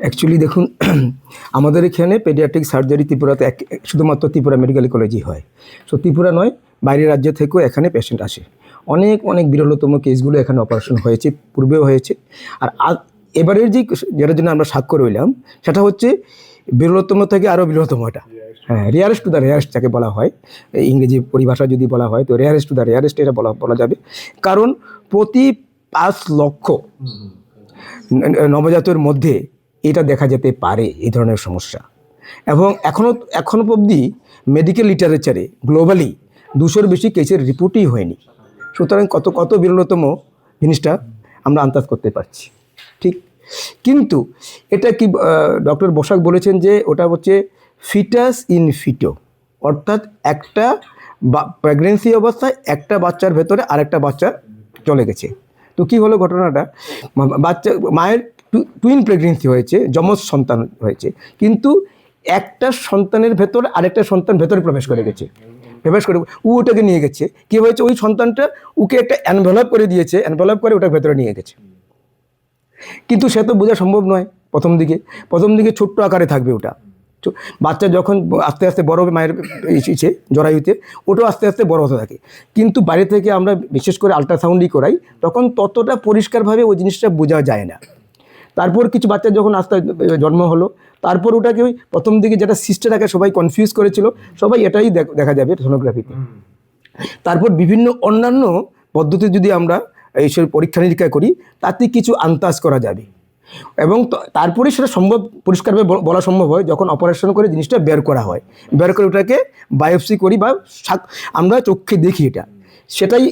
Actually দেখুন, আমাদের এখানে পেডিয়াট্রিক সার্জারি ত্রিপুরাতে শুধুমাত্র ত্রিপুরা মেডিকেল কলেজই হয়। সো ত্রিপুরা নয়, বাইরের রাজ্য থেকেও এখানে পেশেন্ট আসে। অনেক অনেক বিরলতম কেসগুলো এখানে অপারেশন হয়েছে, পূর্বেও হয়েছে। আর এবারের যেটার জন্য আমরা সাক্ষ্য রইলাম, সেটা হচ্ছে বিরলতম থেকে আরও বিরলতম। এটা রেয়ারেস্ট টু দ্য রেয়ারেস্ট যাকে বলা হয়, ইংরেজি পরিভাষা যদি বলা হয় তো রেয়ারেস্ট টু দ্য রেয়ারেস্ট এটা বলা যাবে। কারণ প্রতি 5 লক্ষ নবজাতকের মধ্যে এটা দেখা যেতে পারে এই ধরনের সমস্যা। এবং এখনও অবধি মেডিকেল লিটারেচারে গ্লোবালি 200-র বেশি কেসের রিপোর্টই হয়নি। সুতরাং কত বিরলতম জিনিসটা আমরা আন্দাজ করতে পারছি, ঠিক। কিন্তু এটা কি ডক্টর বসাক বলেছেন যে ওটা হচ্ছে ফিটাস ইন ফিটো, অর্থাৎ একটা প্রেগনেন্সি অবস্থায় একটা বাচ্চার ভেতরে আরেকটা বাচ্চা চলে গেছে। তো কী হলো ঘটনাটা, মায়ের টুইন প্রেগনেন্সি হয়েছে, যমজ সন্তান হয়েছে, কিন্তু একটা সন্তানের ভেতরে আরেকটা সন্তান ভেতরে প্রবেশ করে ওটাকে নিয়ে গেছে। কী হয়েছে, ওই সন্তানটা ওকে একটা অ্যানভেলপ করে দিয়েছে, অ্যানভেলপ করে ওটার ভেতরে নিয়ে গেছে। কিন্তু সে তো বোঝা সম্ভব নয় প্রথম দিকে ছোট্ট আকারে থাকবে ওটা। বাচ্চা যখন আস্তে আস্তে বড় হবে মায়ের জরায়ুতে, ওটাও আস্তে আস্তে বড় হতে থাকে। কিন্তু বাইরে থেকে আমরা বিশেষ করে আল্ট্রাসাউন্ডই করাই, তখন ততটা পরিষ্কারভাবে ওই জিনিসটা বোঝা যায় না। তারপর কিছু বাচ্চা যখন আস্তে জন্ম হলো, তারপর ওটাকে ওই প্রথম দিকে যেটা সিস্টেটাকে সবাই কনফিউজ করেছিল, সবাই এটাই দেখা যাবে সোনোগ্রাফিতে। তারপর বিভিন্ন অন্যান্য পদ্ধতি যদি আমরা এইসব পরীক্ষা নিরীক্ষা করি, তাতে কিছু আন্দাজ করা যাবে। এবং তারপরে সেটা পরিষ্কারভাবে বলা সম্ভব হয় যখন অপারেশন করে জিনিসটা বের করা হয়, বের করে ওটাকে বায়োপসি করি বা আমরা চোখে দেখি। সেটাই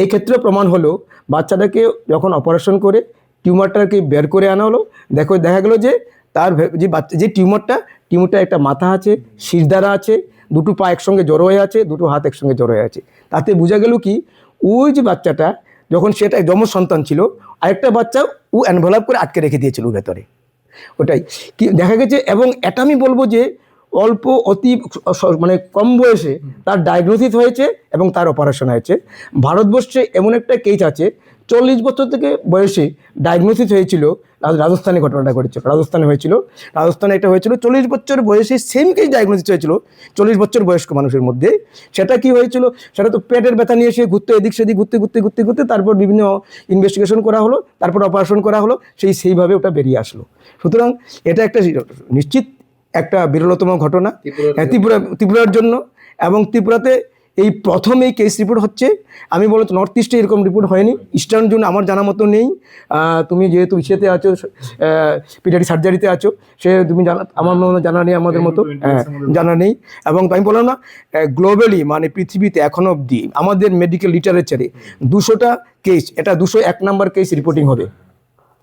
এই ক্ষেত্রে প্রমাণ হলো। বাচ্চাটাকে যখন অপারেশন করে টিউমারটাকে বের করে আনা হলো, দেখা গেলো যে তার যে টিউমারটা একটা মাথা আছে, শিরদাঁড়া আছে, দুটো পা একসঙ্গে জড়ো হয়ে আছে, দুটো হাত একসঙ্গে জড়ো হয়ে আছে। তাতে বোঝা গেল কি, ওই যে বাচ্চাটা যখন সেটা যমজ সন্তান ছিল, আরেকটা বাচ্চা ও অ্যানভেলপ করে আটকে রেখে দিয়েছিল ভেতরে। ওটাই কি দেখা গেছে। এবং এটা আমি বলবো যে মানে কম বয়সে তার ডায়াগনোসিস হয়েছে এবং তার অপারেশন হয়েছে। ভারতবর্ষে এমন একটা কেস আছে, 40 বছর থেকে বয়সে ডায়াগনোসিস হয়েছিল। রাজস্থানে ঘটনাটা ঘটেছিল, রাজস্থানে এটা হয়েছিল 40 বছর বয়সে সেম কেস ডায়াগনোসিস হয়েছিল 40 বছর বয়স্ক মানুষের মধ্যে। সেটা কি হয়েছিল, সেটা তো পেটের ব্যথা নিয়ে এসে এদিক সেদিক ঘুরতে তারপর বিভিন্ন ইনভেস্টিগেশন করা হলো, তারপর অপারেশন করা হলো, সেইভাবে ওটা বেরিয়ে আসলো। সুতরাং এটা একটা নিশ্চিত একটা বিরলতম ঘটনা ত্রিপুরার জন্য। এবং ত্রিপুরাতে এই প্রথম এই কেস রিপোর্ট হচ্ছে। আমি বলতো নর্থ ইস্টে এরকম রিপোর্ট হয়নি, ইস্টার্ন জোন আমার জানা মতো নেই। তুমি যেহেতু ইসেতে আছো, পিডিয়াট্রিক সার্জারিতে আছো, তুমি আমার জানা নেই, আমাদের মতো জানা নেই। এবং আমি বললাম না, গ্লোবালি মানে পৃথিবীতে এখনো অবধি আমাদের মেডিকেল লিটারেচারে 200টা কেস, এটা 201 নম্বর কেস রিপোর্টিং হবে,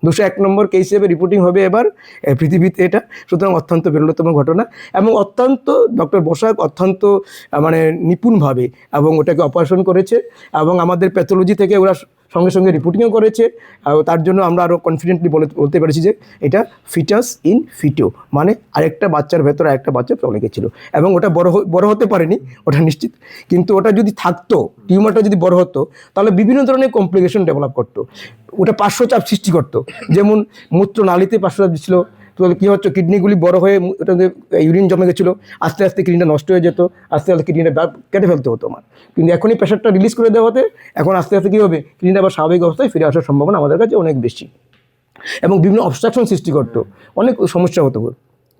201 নম্বর কেস হিসেবে রিপোর্টিং হবে এবার পৃথিবীতে এটা। সুতরাং অত্যন্ত বিরলতম ঘটনা। এবং অত্যন্ত ডক্টর বসাক অত্যন্ত মানে নিপুণভাবে এবং ওটাকে অপারেশন করেছে। এবং আমাদের প্যাথোলজি থেকে ওরা সঙ্গে সঙ্গে রিপোর্টিংও করেছে। তার জন্য আমরা আরও কনফিডেন্টলি বলতে পেরেছি যে এটা ফিটাস ইন ফিটো, মানে আরেকটা বাচ্চার ভেতরে আরেকটা বাচ্চা চলে গেছিলো। এবং ওটা বড় হতে পারেনি, ওটা নিশ্চিত। কিন্তু ওটা যদি থাকতো, টিউমারটা যদি বড় হতো, তাহলে বিভিন্ন ধরনের কমপ্লিকেশন ডেভেলপ করতো। ওটা পার্শ্বচাপ সৃষ্টি করতো, যেমন মূত্রনালীতে পার্শ্বচাপ ছিল, তো কী হচ্ছে, কিডনিগুলি বড় হয়ে ওটাতে ইউরিন জমে গেছিলো, আস্তে আস্তে কিডনিটা নষ্ট হয়ে যেত, আস্তে আস্তে কিডনিটা কেটে ফেলতে হতো আমার। কিন্তু এখনই প্রেশারটা রিলিজ করে দেওয়া হতে এখন আস্তে আস্তে কী হবে, কিডনিটা আবার স্বাভাবিক অবস্থায় ফিরে আসার সম্ভাবনা আমাদের কাছে অনেক বেশি। এবং বিভিন্ন অবস্ট্রাকশন সৃষ্টি করতো, অনেক সমস্যা হতো।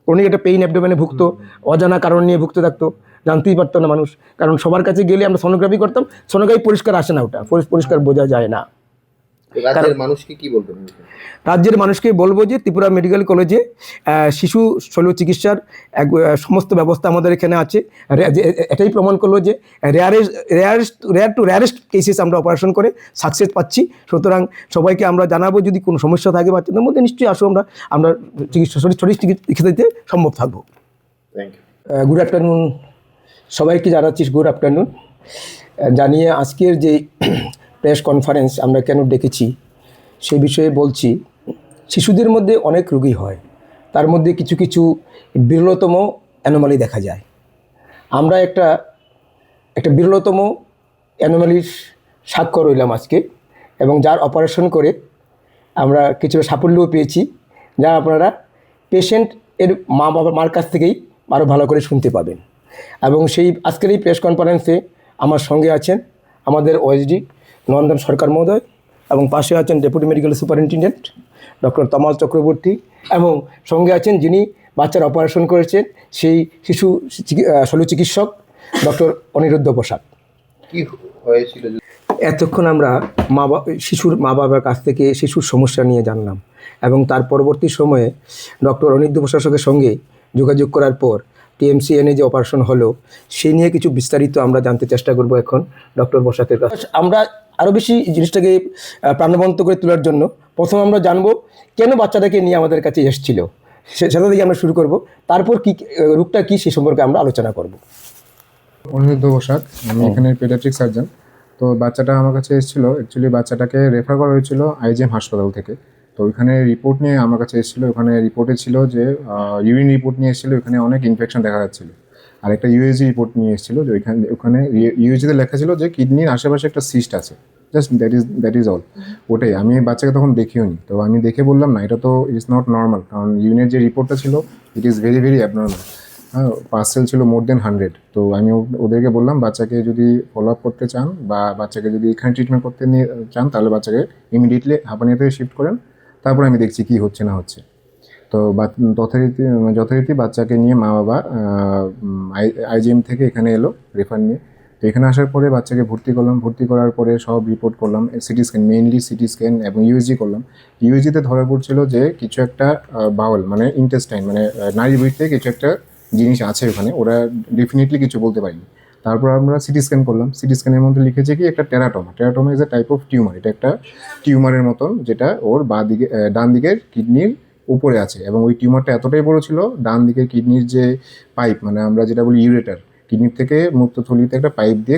অনেক একটা পেইন অ্যাবডোমেনে ভুগতো, অজানা কারণ নিয়ে ভুগতে থাকতো, জানতেই পারতো না মানুষ। কারণ সবার কাছে গেলে আমরা সোনোগ্রাফি করতাম, সোনোগ্রাফি পরিষ্কার আসে না, ওটা পরিষ্কার বোঝা যায় না। রাজ্যের মানুষকে কি বলবেন? রাজ্যের মানুষকে বলবো যে ত্রিপুরা মেডিকেল কলেজে শিশু শল্য চিকিৎসার সমস্ত ব্যবস্থা আমাদের এখানে আছে। এটাই প্রমাণ করলো যে রেয়ার টু রেয়ারেস্ট কেসেস আমরা অপারেশন করে সাকসেস পাচ্ছি। সুতরাং সবাইকে আমরা জানাবো, যদি কোনো সমস্যা থাকে বাচ্চাদের মধ্যে নিশ্চয়ই আসো, আমরা চিকিৎসা সঠিক চিকিৎসা দিতে সম্ভব থাকবো। গুড আফটারনুন সবাইকে জানাচ্ছি, গুড আফটারনুন জানিয়ে আজকের যে প্রেস কনফারেন্স আমরা কেন ডেকেছি সেই বিষয়ে বলছি। শিশুদের মধ্যে অনেক রোগী হয়, তার মধ্যে কিছু কিছু বিরলতম অ্যানোমালি দেখা যায়। আমরা একটা বিরলতম অ্যানোমালির সাক্ষ্য রইলাম আজকে, এবং যার অপারেশন করে আমরা কিছুটা সাফল্যও পেয়েছি, যা আপনারা পেশেন্ট এর মার কাছ থেকেই আরও ভালো করে শুনতে পাবেন। এবং সেই আজকের এই প্রেস কনফারেন্সে আমার সঙ্গে আছেন আমাদের ওএসডি নন্দন সরকার মহোদয়, এবং পাশে আছেন ডেপুটি মেডিকেল সুপারিনটেনডেন্ট ডক্টর তমাল চক্রবর্তী, এবং সঙ্গে আছেন যিনি বাচ্চার অপারেশন করেছেন সেই শিশু শল্য চিকিৎসক ডক্টর অনিরুদ্ধ প্রসাদ। কি হয়েছিল? এতক্ষণ আমরা শিশুর মা বাবার কাছ থেকে শিশুর সমস্যা নিয়ে জানলাম, এবং তার পরবর্তী সময়ে ডক্টর অনিরুদ্ধ প্রসাদের সঙ্গে যোগাযোগ করার পর TMCNA যে অপারেশন হলো সেই নিয়ে কিছু বিস্তারিত আমরা জানতে চেষ্টা করব এখন ডক্টর প্রসাদের কাছে। আমরা আরও বেশি জিনিসটাকে প্রাণবন্ত করে তোলার জন্য প্রথম আমরা জানবো কেন বাচ্চাটাকে নিয়ে আমাদের কাছে এসেছিল, সেটা থেকে আমরা শুরু করব। তারপর কি রোগটা কী সে সম্পর্কে আমরা আলোচনা করব। অনিরুদ্ধ প্রসাদ, আমি এখানে পেডিয়াট্রিক সার্জন। তো বাচ্চাটা আমার কাছে এসেছিলো, অ্যাকচুয়ালি বাচ্চাটাকে রেফার করা হয়েছিল IGM হাসপাতাল থেকে। তো ওইখানে রিপোর্ট নিয়ে আমার কাছে এসেছিলো। ওখানে রিপোর্টে ছিল যে ইউরিন রিপোর্ট নিয়ে এসেছিলো, ওখানে অনেক ইনফেকশন দেখা যাচ্ছিলো। আর একটা USG রিপোর্ট নিয়ে এসেছিলো, যে ওখানে USGতে লেখা ছিল যে কিডনির আশেপাশে একটা সিস্ট আছে, জাস্ট দ্যাট ইজ অল। ওটাই আমি বাচ্চাকে তখন দেখিও নি। তো আমি দেখে বললাম না, এটা তো ইটস নট নর্মাল, কারণ ইউরিনের যে রিপোর্টটা ছিল it is very very abnormal. হ্যাঁ, পার্সেল ছিল মোর দেন 100। তো আমি ওদেরকে বললাম বাচ্চাকে যদি ফলো আপ করতে চান বা বাচ্চাকে যদি এখানে ট্রিটমেন্ট করতে নিয়ে চান, তাহলে বাচ্চাকে ইমিডিয়েটলি হাঁপানিয়াতে শিফট করেন, তারপর আমি দেখছি কী হচ্ছে না হচ্ছে। তো যথারীতি বাচ্চাকে নিয়ে মা বাবা IGM থেকে এখানে এলো রেফার নিয়ে। তো এখানে আসার পরে বাচ্চাকে ভর্তি করলাম। ভর্তি করার পরে সব রিপোর্ট করলাম, CT scan, mainly CT scan এবং USG করলাম। USGতে ধরা পড়ছিল যে কিছু একটা বাউল মানে ইন্টেস্টাইন মানে নাড়ির ভিতরে কিছু একটা জিনিস আছে ওখানে, ওরা ডেফিনেটলি কিছু বলতে পারিনি। তারপর আমরা সিটি স্ক্যান করলাম। সিটি স্ক্যানের মধ্যে লিখেছে কি একটা teratoma. Teratoma is a type of tumour. এটা একটা টিউমারের মতন, যেটা ওর ডান দিকের কিডনির উপরে আছে, এবং ওই টিউমারটা এতটাই বড় ছিল, ডান দিকের কিডনির যে পাইপ মানে আমরা যেটা বলি ইউরেটার, কিডনির থেকে মূত্রথলিতে একটা পাইপ দিয়ে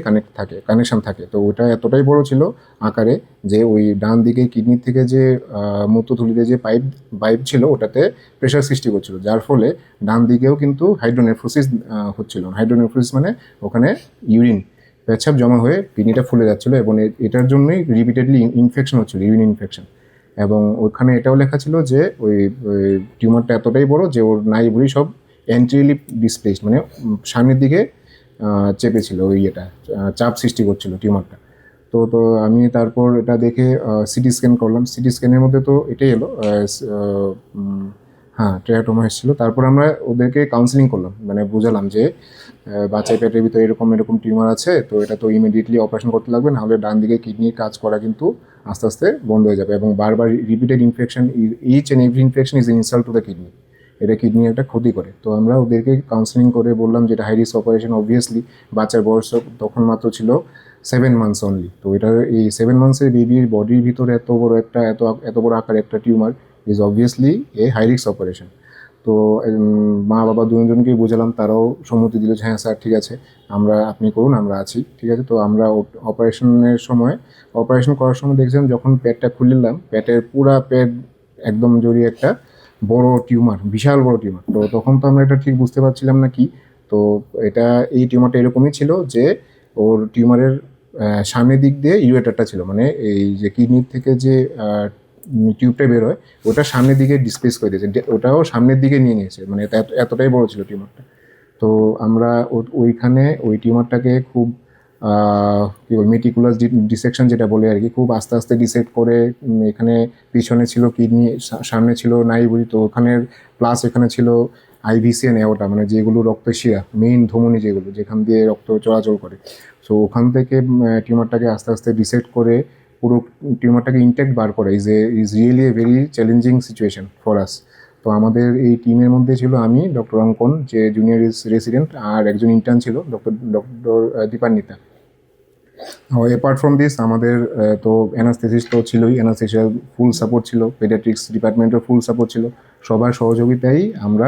কানেকশন থাকে। তো ওটা এতটাই বড় ছিল আকারে যে ওই ডান দিকে কিডনির থেকে যে মূত্রথলিতে যে পাইপ ছিল ওটাতে প্রেশার সৃষ্টি করছিল, যার ফলে ডান দিকেও কিন্তু হাইড্রোনেফ্রোসিস হচ্ছিল। হাইড্রোনেফ্রোসিস মানে ওখানে ইউরিন পেচ্ছাপ জমা হয়ে কিডনিটা ফুলে যাচ্ছিলো, এবং এটার জন্যই রিপিটেডলি ইনফেকশন হচ্ছিল, ইউরিন ইনফেকশন। এবং ওখানে এটাও লেখা ছিল যে ওই টিউমারটা এতটাই বড় যে ওর নাইবুড়ি সব অ্যান্টিরিলি ডিসপ্লেসড মানে সামনের দিকে চেপেছিল, ওই চাপ সৃষ্টি করছিল টিউমারটা। তো আমি তারপর এটা দেখে সিটি স্ক্যান করলাম। সিটি স্ক্যানের মধ্যে তো এটাই এলো, হ্যাঁ টেরাটোমা এসেছিলো। তারপর আমরা ওদেরকে কাউন্সিলিং করলাম, মানে বুঝালাম যে বাচ্চার পেটের ভিতরে এরকম টিউমার আছে, তো এটা তো ইমিডিয়েটলি অপারেশন করতে লাগবে, নাহলে ডান দিকে কিডনির কাজ করা কিন্তু আস্তে আস্তে বন্ধ হয়ে যাবে, এবং বারবার repeated infection, each and every infection is insult to the kidney, এটা কিডনি একটা ক্ষতি করে। তো আমরা ওদেরকে কাউন্সিলিং করে বললাম যে এটা হাই রিস্ক অপারেশন। অবভিয়াসলি বাচ্চার বয়স তখন মাত্র ছিল 7 মান্থস অনলি। তো এটা এই 7 মান্থসের বেবির বডির ভিতরে এত বড় আকার একটা tumour is obviously a high risk operation. তো মা বাবা দুজনকেই বোঝালাম, তারাও সম্মতি দিল যে হ্যাঁ স্যার ঠিক আছে, আপনি করুন, আমরা আছি, ঠিক আছে। তো আমরা অপারেশন করার সময় দেখছিলাম যখন পেটটা খুললাম, পেটের পুরা পেট একদম জড়িয়ে একটা বড় টিউমার, বিশাল বড় টিউমার। তো তখন তো আমরা এটা ঠিক বুঝতে পারছিলাম না কি। তো এই টিউমারটা এরকমই ছিল যে ওর টিউমারের সামনের দিক দিয়ে ইউরেটারটা ছিল, মানে এই যে কিডনির থেকে যে টিউবটা বেরোয় ওটা সামনের দিকে ডিসপ্লেস করে দিয়েছে, ওটাও সামনের দিকে নিয়ে নিয়েছে, মানে এতটাই বড় ছিল টিউমারটা। তো আমরা ওইখানে ওই টিউমারটাকে খুব কী বল মেটিকুলাস ডিসেকশন যেটা বলে আর কি, খুব আস্তে আস্তে ডিসেক্ট করে, এখানে পিছনে ছিল কিডনি, সামনে ছিল নাড়িভুঁড়ি, তো ওখানের প্লাস এখানে ছিল IVC অ্যান্ড অ্যাওর্টা, মানে যেগুলো রক্তের শিরা, মেইন ধমনী যেখান দিয়ে রক্ত চলাচল করে। সো ওখান থেকে টিউমারটাকে আস্তে আস্তে ডিসেক্ট করে পুরো টিউমারটাকে ইনট্যাক্ট বার করা is really a very challenging situation for us. তো আমাদের এই টিমের মধ্যে ছিল আমি, ডক্টর অঙ্কন যে জুনিয়র রেসিডেন্ট, আর একজন ইন্টার্ন ছিল doctor Dipanwita. Apart from this আমাদের তো অ্যানাস্থেসিস্ট তো ছিলই, অ্যানাস্থেসিয়ার ফুল সাপোর্ট ছিল, পেডিয়াট্রিক্স ডিপার্টমেন্টের ফুল সাপোর্ট ছিল, সবার সহযোগিতায় আমরা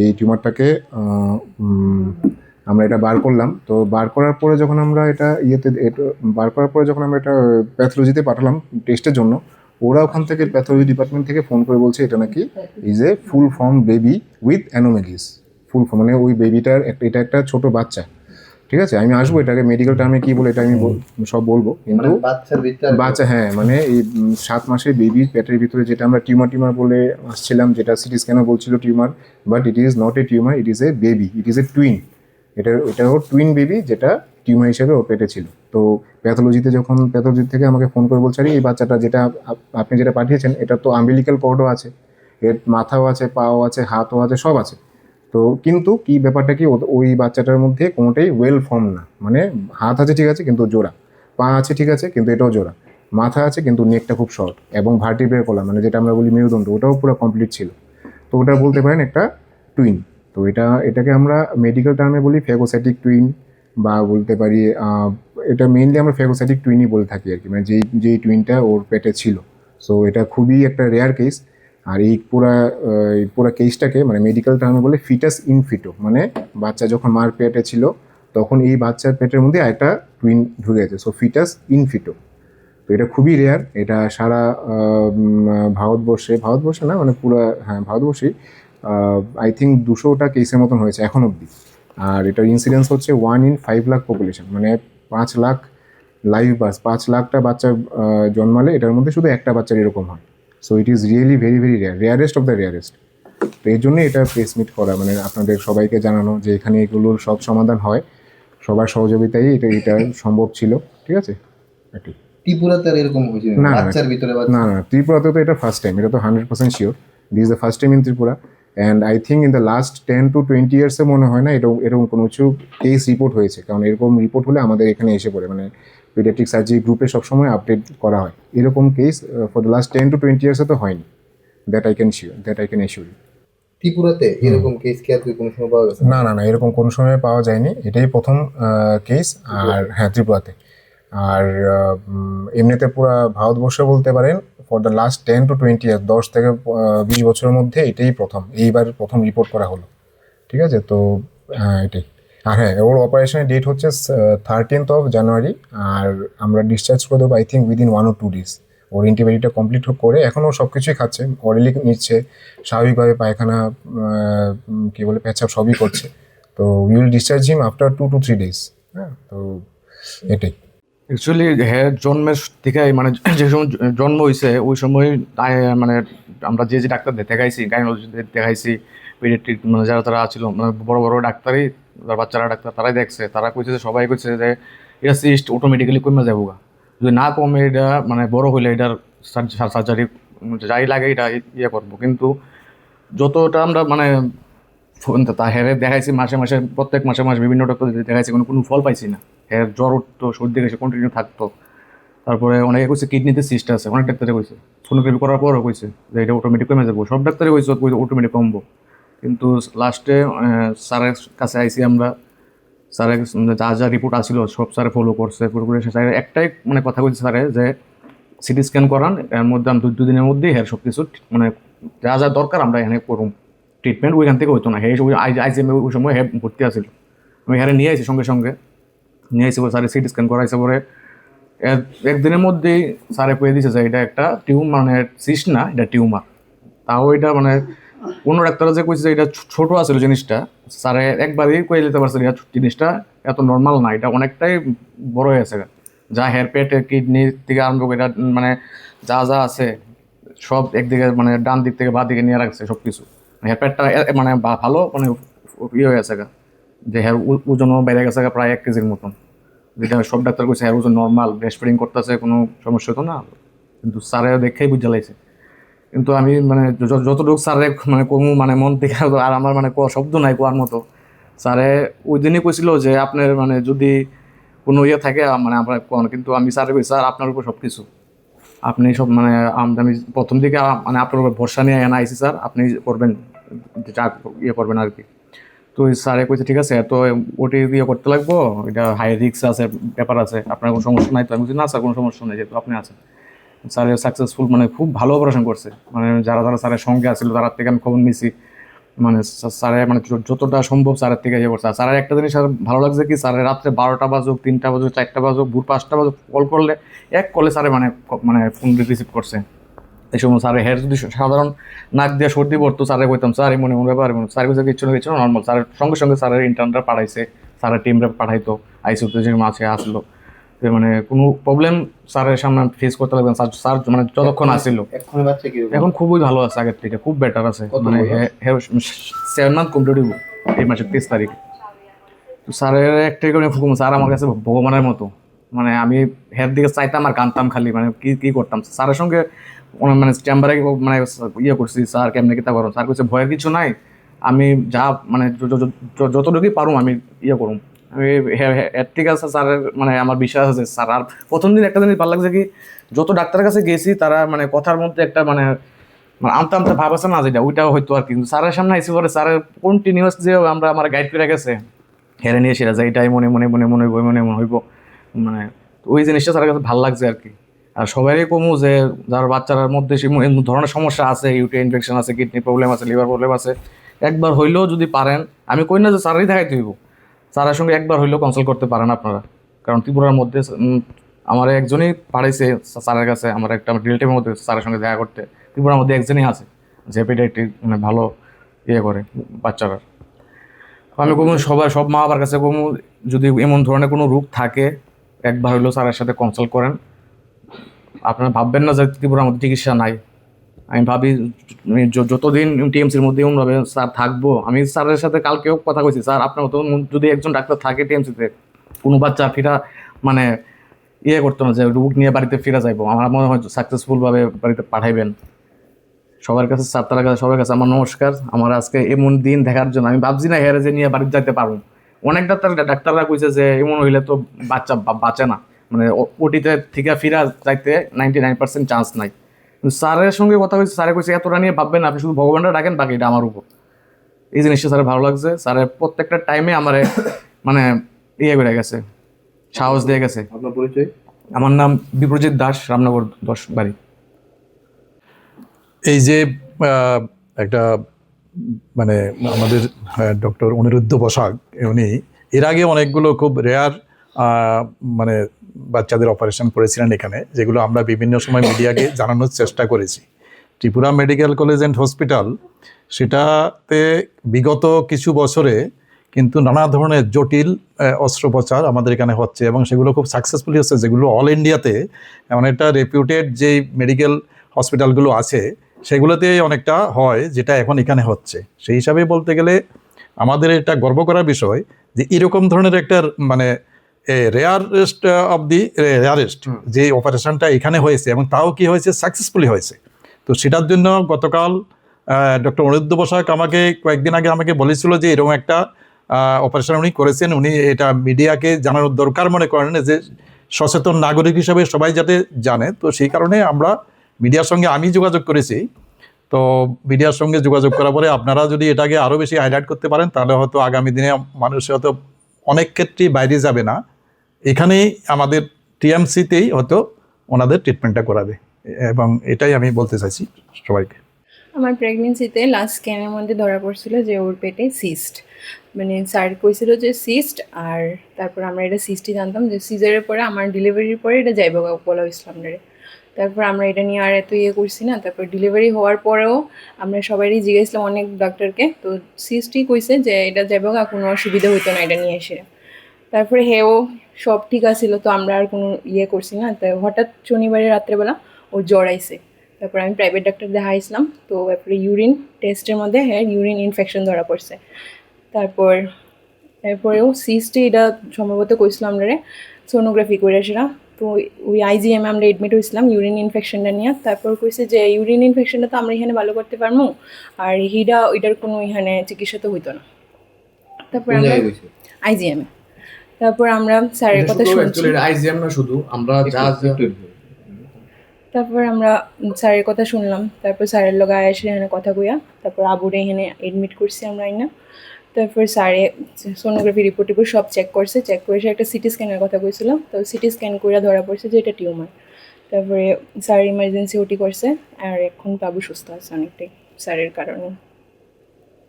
এই টিউমারটাকে আমরা এটা বার করলাম। তো বার করার পরে যখন আমরা এটা প্যাথোলজিতে পাঠালাম টেস্টের জন্য, ওরা ওখান থেকে প্যাথোলজি ডিপার্টমেন্ট থেকে ফোন করে বলছে এটা নাকি is a full form baby with anomalies. Full form মানে ওই বেবিটার এটা একটা ছোট বাচ্চা। ঠিক আছে, আমি আসবো এটাকে মেডিকেল টার্মে কি বলে এটা আমি সব বলবো, মানে কিন্তু বাচ্চার ভিতরে বাচ্চা, হ্যাঁ মানে এই 7 মাসের বেবির পেটের ভিতরে যেটা আমরা টিউমার বলে আসছিলাম, যেটা সিটি স্ক্যানও বলছিল tumour, but it is not a tumour, it is a baby, it is a twin. এটা ওর টুইন বেবি, যেটা টিউমার হিসেবে ওর পেটে ছিল। তো প্যাথোলজি থেকে আমাকে ফোন করে বলছে, আরে এই বাচ্চাটা যেটা আপনি যেটা পাঠিয়েছেন, এটা তো আম্বিলিক্যাল কর্ডও আছে, এর মাথাও আছে, পাও আছে, হাতও আছে, সব আছে। তো কিন্তু কি ব্যাপারটা কি, ওই বাচ্চাটার মধ্যে কোনোটাই ওয়েল ফর্ম না, মানে হাত আছে ঠিক আছে কিন্তু জোড়া, পা আছে ঠিক আছে কিন্তু এটাও জোড়া, মাথা আছে কিন্তু নেকটা খুব শর্ট, এবং ভার্টিব্রাল কলাম মানে যেটা আমরা বলি মেরুদণ্ড, ওটাও পুরো কমপ্লিট ছিল। তো ওটা বলতে পারেন একটা টুইন। তো এটাকে আমরা মেডিকেল টার্মে বলি ফ্যাগোসাইটিক টুইন, বা বলতে পারি এটা মেইনলি আমরা ফ্যাগোসাইটিক টুইনই বলে থাকি আর কি, মানে যেই টুইনটা ওর পেটে ছিল। সো এটা খুবই একটা রেয়ার কেস। আর এই পুরা কেসটাকে মানে মেডিকেল টার্মে বলে ফিটাস ইনফিটো, মানে বাচ্চা যখন মার পেটে ছিল তখন এই বাচ্চার পেটের মধ্যে একটা টুইন ঢুকে গেছে, সো ফিটাস ইনফিটো। তো এটা খুবই রেয়ার, এটা সারা ভারতবর্ষে না মানে পুরো, হ্যাঁ ভারতবর্ষেই আই থিঙ্ক 200টা কেসের মতন হয়েছে এখন অবধি। আর এটার ইনসিডেন্স হচ্ছে 1 in 5 লাখ পপুলেশন, মানে 5 লাখ লাইভ বার্থ, 5 লাখটা বাচ্চা জন্মালে এটার মধ্যে শুধু একটা বাচ্চার এরকম হয়। So it is really very very rarest of the rarest. তো এই জন্যই এটা প্রেস মিট করা, মানে আপনাদের সবাইকে জানানো যে এখানে এগুলোর সব সমাধান হয়, সবার সহযোগিতায় এটা সম্ভব ছিল, ঠিক আছে আর কি। ত্রিপুরাতে আর এরকম হয়েছিল না, না, বাচ্চার ভিতরে না না, ত্রিপুরাতে তো এটা ফার্স্ট টাইম, এটা তো 100% sure, this is the first time in Tripura. And I think in the last 10 to 20 ইয়ার্সে মনে হয় না এরকম কোনো কিছু কেস রিপোর্ট হয়েছে, কারণ এরকম রিপোর্ট হলে আমাদের এখানে এসে পড়ে, মানে পিডিয়াট্রিক সার্জারি গ্রুপে সবসময় আপডেট করা হয়। এরকম case for the last 10 to 20 ইয়ার্সে তো হয়নি, দ্যাট আই ক্যান এশিওর। ত্রিপুরাতে এরকম কেস কি আর কি কোনো সময় পাওয়া গেছে? না, এরকম কোনো সময় পাওয়া যায়নি, এটাই প্রথম কেস। আর হ্যাঁ, ত্রিপুরাতে। আর এমনিতে পুরো ভারতবর্ষে বলতে পারেন ফর দ্য লাস্ট 10 to 20 ইয়ার, 10 থেকে 20 বছরের মধ্যে এটাই এইবার প্রথম রিপোর্ট করা হলো, ঠিক আছে। তো এটাই। আর হ্যাঁ, ওর অপারেশনের ডেট হচ্ছে 13th of January, আর আমরা ডিসচার্জ করে দেবো I think within 1 or 2 days। ওর অ্যান্টিবায়োটিকটা কমপ্লিট করে এখন ও সব কিছুই খাচ্ছে, অরেলি নিচ্ছে, স্বাভাবিকভাবে পায়খানা কী বলে পেচ্ছাপ সবই করছে। তো we will discharge him after 2 to 3 days। হ্যাঁ, তো এটাই। অ্যাকচুয়ালি হ্যাঁ, জন্মের থেকে মানে যে সময় জন্ম হয়েছে ওই সময় মানে আমরা যে ডাক্তারদের দেখাইছি, গাইনোলজিস্টদের দেখাইছি, পেডিয়াট্রিক মানে যারা তারা ছিল, মানে বড় বড় ডাক্তারই, যারা বাচ্চারা ডাক্তার তারাই দেখছে, তারা কইছে যে সবাই কইছে যে এটা সিস্ট অটোমেটিক্যালি কমে যাবো গা, যদি না কমে এটা মানে বড় হইলে এটার সার্জারি যাই লাগে এটা ইয়ে করবো। কিন্তু যতটা আমরা মানে তা হেরে দেখাইছি মাসে প্রত্যেক মাসে বিভিন্ন ডক্টর দেখাইছি, কোনো ফল পাইছি না। হের জ্বর উঠতো, সর্দি কাশি কন্টিনিউ থাকতো। তারপরে অনেকে কইছে কিডনিতে সিস্ট আছে, অনেক ডাক্তারে কইছে, সোনোগ্রাফি করার পরও কইছে যে এটা অটোমেটিক কমে যাবো, সব ডাক্তারে কইছে অটোমেটিক কমবো। কিন্তু লাস্টে স্যারের কাছে আইসি আমরা, স্যারের যা রিপোর্ট আসছিল সব স্যারে ফলো করছে পুরোপুরি। স্যারের একটাই মানে কথা কইছে স্যারে যে সিটি স্ক্যান করান, এর মধ্যে আমি 2 দিনের মধ্যেই হের সব কিছু মানে যা দরকার আমরা এখানে করুন ট্রিটমেন্ট। ওইখান থেকে হইতো না, হে আইসিএমে ওই সময় হে ভর্তি আছিল, আমি হ্যাঁ নিয়ে আসি সঙ্গে নিয়ে আসি, স্যারে সিটি স্ক্যান করাইছে। পরে একদিনের মধ্যেই স্যারে কয়ে দিছে যে এটা একটা টিউমার, মানে সিস্ট না, এটা টিউমার। তাও এটা মানে কোনো ডাক্তার যে কইছে যে এটা ছোট আছিল জিনিসটা, স্যারে একবারই কয়ে দিতে পারছে এটা জিনিসটা এত নর্মাল না, এটা অনেকটাই বড় হয়ে আছে। যা হেয়ার পেটে কিডনি থেকে আরম্ভ করে মানে যা আছে সব একদিকে মানে ডান দিক থেকে বাঁ দিকে নিয়ে রাখছে সব কিছু। হেয়ার পেটটা মানে ভালো মানে ইয়ে হয়ে আছে যে হেয়ার ওজনও বেড়ে গেছে প্রায় 1 কেজির মতন, যেটা সব ডাক্তার কইছে হেয়ার ওজন নর্মাল, ব্রেস্ট ফিডিং করতেছে, কোনো সমস্যা হতো না। কিন্তু স্যারে দেখেই বুঝে লাইছে। কিন্তু আমি মানে যতটুকু স্যারে মানে কমু মানে মন থেকে, আর আমার মানে শব্দ নাই কোয়ার মতো। স্যারে ওই দিনই কইছিল যে আপনার মানে যদি কোনো ইয়ে থাকে মানে আমরা কোন, কিন্তু আমি স্যারে কই স্যার আপনার উপর সব কিছু, আপনি সব মানে আমি প্রথম দিকে মানে আপনার উপর ভরসা নিয়ে এনে আইসি স্যার, আপনি করবেন যা ইয়ে করবেন আর কি। তো স্যারে কইছে ঠিক আছে, তো ওটি ইয়ে করতে লাগবো, এটা হাই রিস্ক আছে, ব্যাপার আছে, আপনার কোনো সমস্যা নাই? তো আমি বলছি না স্যার, কোনো সমস্যা নেই, যেহেতু আপনি আছেন। স্যার সাকসেসফুল, মানে খুব ভালো অপারেশন করছে, মানে যারা স্যারের সঙ্গে আসছিল তার থেকে আমি খবর নিছি, মানে স্যারে মানে যতটা সম্ভব স্যারের থেকে ইয়ে করছে। আর স্যারের একটা জিনিস ভালো লাগছে কি, স্যারের রাত্রে 12টা বাজুক, 3টা বাজুক, 4টা বাজুক, ভোর 5টা বাজুক কল করলে এক কলে স্যারে মানে ফোন রিসিভ করছে। এই সময় স্যারের হেয়ার যদি সাধারণ নাক দিয়ে সর্দি পড়তো, স্যারে কইতাম স্যার এই মনে ব্যাপার, স্যার কিছু নর্মাল, স্যারের সঙ্গে স্যারের ইন্টার্নরা পাঠাইছে, স্যারের টিমরা পাঠাইতো, আইসিইউতে যে মাঝে আসলো, তো মানে কোনো প্রবলেম স্যারের সামনে ফেস করতে লাগবে না। স্যার মানে যতক্ষণ আসছিল। এখন বাচ্চা কি এখন খুবই ভালো আছে, আগের থেকে খুব বেটার আছে। কত মানে বয়স? 7 মান্থ কমপ্লিট হইব এই মাসের 30 তারিখে। তো স্যারের একটাই করে হুকুম, স্যার আমার কাছে ভগবানের মতো। মানে আমি হের দিকে চাইতাম আর কানতাম খালি, মানে কি কি করতাম স্যারের সঙ্গে। মানে চেম্বারে মানে ইয়ে করছি, স্যার কেমনে কিতা করো, স্যার কইছে ভয়ের কিছু নাই, আমি যা মানে যতটুকুই পারুম আমি ইয়ে করুম। আমি ঠিক আছে স্যারের মানে আমার বিশ্বাস আছে স্যার। আর প্রথম দিন একটা জিনিস ভালো লাগছে কি, যত ডাক্তারের কাছে গেছি তারা মানে কথার মধ্যে একটা মানে আমতা আমতা ভাব আছে না, যেটা ওইটাও হয়তো আর কি। কিন্তু স্যারের সামনে আইসি পরে স্যারের কন্টিনিউয়াস যে আমরা আমার গাইড করে গেছে, হেরে নিয়ে সেরা যায়, এটাই মনে মনে মনে মনে হইব, মনে মনে হইব। মানে ওই জিনিসটা স্যারের কাছে ভালো লাগছে আর কি। আর সবারই কমু যে যার বাচ্চার মধ্যে সেই ধরনের সমস্যা আছে, ইউটি ইনফেকশন আছে, কিডনি প্রবলেম আছে, লিভার প্রবলেম আছে, একবার হইলেও যদি পারেন, আমি কই না যে স্যারেরই দেখাইতে হইব, স্যারের সঙ্গে একবার হইলেও কনসাল্ট করতে পারেন আপনারা। কারণ ত্রিপুরার মধ্যে আমার একজনই পাঠাইছে স্যারের কাছে, আমার একটা রিলেটিভের মধ্যে স্যারের সঙ্গে দেখা করতে, ত্রিপুরার মধ্যে একজনই আছে যে পেডিয়াট্রিক মানে ভালো ইয়ে করে বাচ্চারা। আমি কমু সব মা বাবার কাছে কমু, যদি এমন ধরনের কোনো রোগ থাকে একবার হইলেও স্যারের সাথে কনসাল্ট করেন। আপনারা ভাববেন না যে ত্রিপুরার মধ্যে চিকিৎসা নাই। আমি ভাবি যতদিন টিএমসির মধ্যে এমনভাবে স্যার থাকবো, আমি স্যারের সাথে কালকেও কথা কইছি, স্যার আপনার মতো যদি একজন ডাক্তার থাকে টিএমসিতে, কোনো বাচ্চা ফিরা মানে ইয়ে করতো না যে রোগ নিয়ে বাড়িতে ফিরা যাইবো, আমার মনে হয় সাকসেসফুলভাবে বাড়িতে পাঠাইবেন। সবার কাছে স্যার তার কাছে সবার কাছে আমার নমস্কার। আমার আজকে এমন দিন দেখার জন্য আমি ভাবছি না হেরে যে নিয়ে বাড়িতে যাইতে পারবো। অনেক ডাক্তাররা কইছে যে এমন হইলে তো বাচ্চা বাঁচে না, মানে ওটিতে থেকে ফিরা যাইতে 99% চান্স নাই। কিন্তু স্যারের সঙ্গে কথা হয়েছে, স্যারে কইছে এতটা নিয়ে ভাববেন না, আপনি শুধু ভগবানটা ডাকেন, বাকি এটা আমার উপর। এই জিনিসটা স্যারের ভালো লাগছে। স্যারের প্রত্যেকটা টাইমে আমারে মানে ইয়ে করে গেছে, সাহস দিয়ে গেছে। আপনার পরিচয়? আমার নাম বিপ্রজিৎ দাস, রামনগর 10 বাড়ি। এই যে একটা মানে আমাদের ডক্টর অনিরুদ্ধ বসাক, উনি এর আগে অনেকগুলো খুব রেয়ার মানে বাচ্চাদের অপারেশন করেছিলেন এখানে, যেগুলো আমরা বিভিন্ন সময় মিডিয়াকে জানানোর চেষ্টা করেছি। Tripura medical college and hospital, সেটাতে বিগত কিছু বছরে কিন্তু নানা ধরনের জটিল অস্ত্রোপচার আমাদের এখানে হচ্ছে এবং সেগুলো খুব সাকসেসফুলি হচ্ছে, যেগুলো অল ইন্ডিয়াতে এমন একটা রেপিউটেড যেই মেডিকেল হসপিটালগুলো আছে সেগুলোতে অনেকটা হয়, যেটা এখন এখানে হচ্ছে। সেই হিসাবে বলতে গেলে আমাদের এটা গর্ব করার বিষয় যে এরকম ধরনের একটা মানে রেয়ারেস্ট অফ দি রেয়ারেস্ট যে অপারেশনটা এখানে হয়েছে, এবং তাও কি হয়েছে, সাকসেসফুলি হয়েছে। তো সেটার জন্য গতকাল ডক্টর অনিরুদ্ধ বসাক আমাকে কয়েকদিন আগে আমাকে বলেছিল যে এরকম একটা অপারেশন উনি করেছেন, উনি এটা মিডিয়াকে জানানোর দরকার মনে করেন, যে সচেতন নাগরিক হিসাবে সবাই যাতে জানে। তো সেই কারণে আমরা মিডিয়ার সঙ্গে আমি যোগাযোগ করেছি। তো মিডিয়ার সঙ্গে যোগাযোগ করার পরে আপনারা যদি এটাকে আরও বেশি হাইলাইট করতে পারেন, তাহলে হয়তো আগামী দিনে মানুষ হয়তো অনেক ক্ষেত্রেই বাইরে যাবে না, এখানেই আমাদের টিএমসিতেই হয়তো ওনাদের ট্রিটমেন্টটা করাবে, এবং এটাই আমি বলতে চাইছি সবাইকে। আমার প্রেগনেন্সিতে লাস্ট স্ক্যানের মধ্যে ধরা পড়ছিল যে ওর পেটে সিস্ট, মানে স্যার কইছিল যে সিস্ট, আর তারপর আমরা এটা সিস্টই জানতাম যে সিজারের পরে আমার ডেলিভারির পরে এটা যাইব বলা হয়েছিল আমাদের। তারপর আমরা এটা নিয়ে আর এত ইয়ে করছি না। তারপর ডেলিভারি হওয়ার পরেও আমরা সবারই জিজ্ঞেসলাম অনেক ডাক্তারকে, তো সিস্টই কইছে যে এটা যাইব, কোনো অসুবিধা হতো না এটা নিয়ে এসে। তারপরে হেও সব ঠিক আছিল, তো আমরা আর কোনো ইয়ে করছি না। তো হঠাৎ শনিবারে রাত্রেবেলা ওর জ্বর আইছে। তারপর আমি প্রাইভেট ডাক্তার দেখাইছিলাম, তো তারপরে ইউরিন টেস্টের মধ্যে ইউরিন ইনফেকশন ধরা পড়ছে। তারপরেও সিস্টে এটা সম্ভবত কইছিলাম আমরা সোনোগ্রাফি করে সেটা। তো ওই আইজিএমে আমরা এডমিট হয়েছিলাম ইউরিন ইনফেকশনটা নিয়ে। তারপর কইছে যে ইউরিন ইনফেকশনটা তো আমরা এখানে ভালো করতে পারবো, আর ওইটার কোনো এখানে চিকিৎসা তো হইতো না। তারপর আমরা আইজিএমে, তারপর আমরা স্যারের কথা শুনছি। আইজিএম না শুধু, আমরা তারপর আমরা স্যারের কথা শুনলাম। তারপর স্যারের লগে এসে এখানে কথা কইয়া তারপর আবুরে এখানে এডমিট করছি আমরা না। তারপর স্যারে সোনোগ্রাফি রিপোর্ট সব চেক করছে, চেক করে সে একটা সিটি স্ক্যানের কথা কইছিল। তো সিটি স্ক্যান করে ধরা পড়ছে যে এটা টিউমার। তারপরে স্যার ইমার্জেন্সি ওটি করছে, আর এখন বাবু সুস্থ আছে অনেকটাই স্যারের কারণে।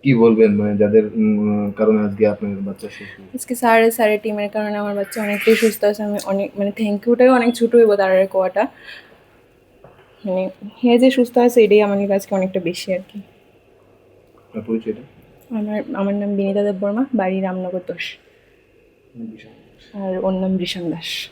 কি বলবেন মানে যাদের কারণে আজকে আপনার বাচ্চা সুস্থ? আজকে স্যারের টিমের কারণে আমার বাচ্চা অনেকটাই সুস্থ আছে। আমি অনেক মানে থ্যাংক ইউটাই অনেক ছোটো হইব তার কোয়াটা, মানে হে যে সুস্থ আছে এটাই আমার কাছে অনেকটা বেশি আর কি। পরিচয়টা? আমার নাম বিনীতা দেব বর্মা, বাড়ি রামনগর 10। আর ওর নাম ঋষান দাস।